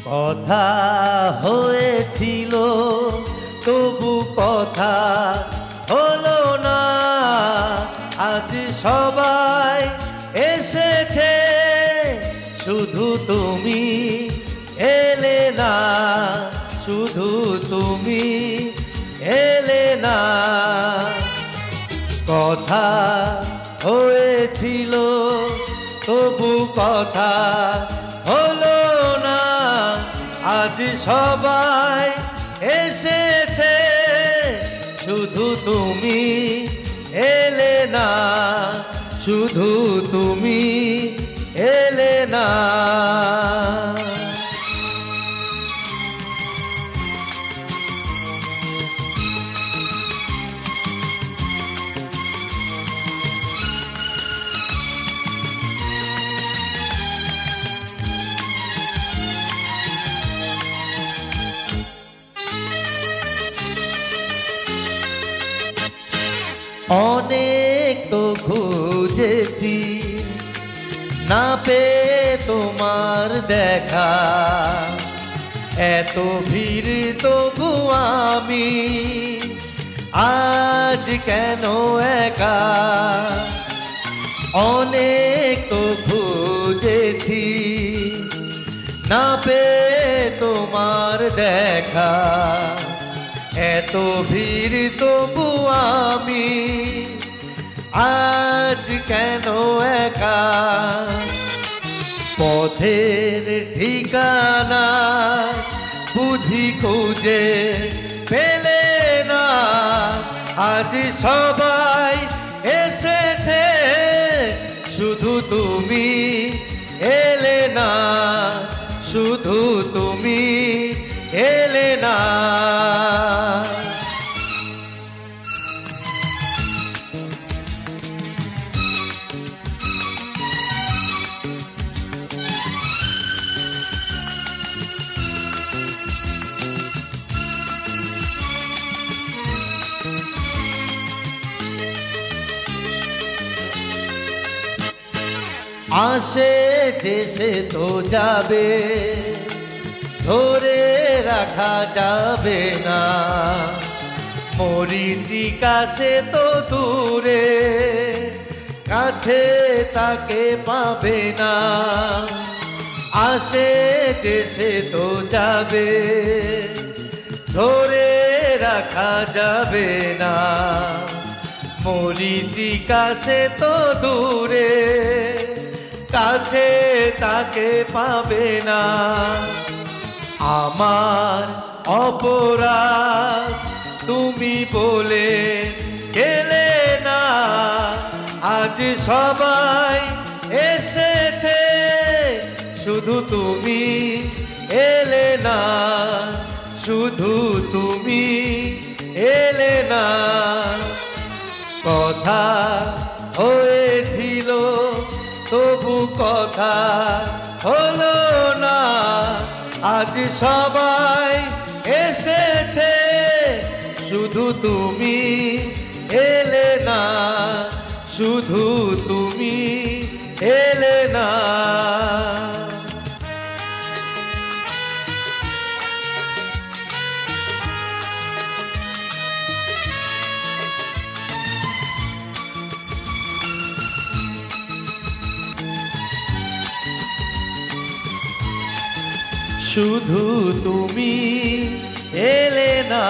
কথা হয়েছিল তবু কথা হলো না। আজ সবাই এসেছে, শুধু তুমি এলে না, শুধু তুমি এলে না। কথা হয়েছিল তবু কথা হলো না। আজ সবাই এসেছে, শুধু তুমি এলে না, শুধু তুমি এলে না। অনেক তো খুঁজেছি, না পেয়ে তোমার দেখা। এত ভিড় তবু আমি আজ কেন একা। অনেক তো খুঁজেছি, না পেয়ে তোমার দেখা। এত ভিড় তবু আমি আজ কেন একা। পথের ঠিকানা বুঝি খুঁজে পেলে না। আজ সবাই এসেছে, শুধু তুমি এলে না, শুধু তুমি এলে না। আসে দেশে তো যাবে, ধরে রাখা যাবে না। মরীচিকা সে তো দূরে, কাছে তাকে পাবে না। আসে দেশে তো যাবে, ধরে রাখা যাবে না। মরীচিকা সে তো দূরে, কাছে তাকে পাবে না। আমার অপরাধ তুমি বলে গেলে না। আজ সবাই এসেছে, শুধু তুমি এলে না, শুধু তুমি এলে না। কথা হয়েছিল তবু কথা হলো না। আজ সবাই এসেছে, শুধু তুমি এলে না, শুধু তুমি এলে না। শুধু তুমি এলে না।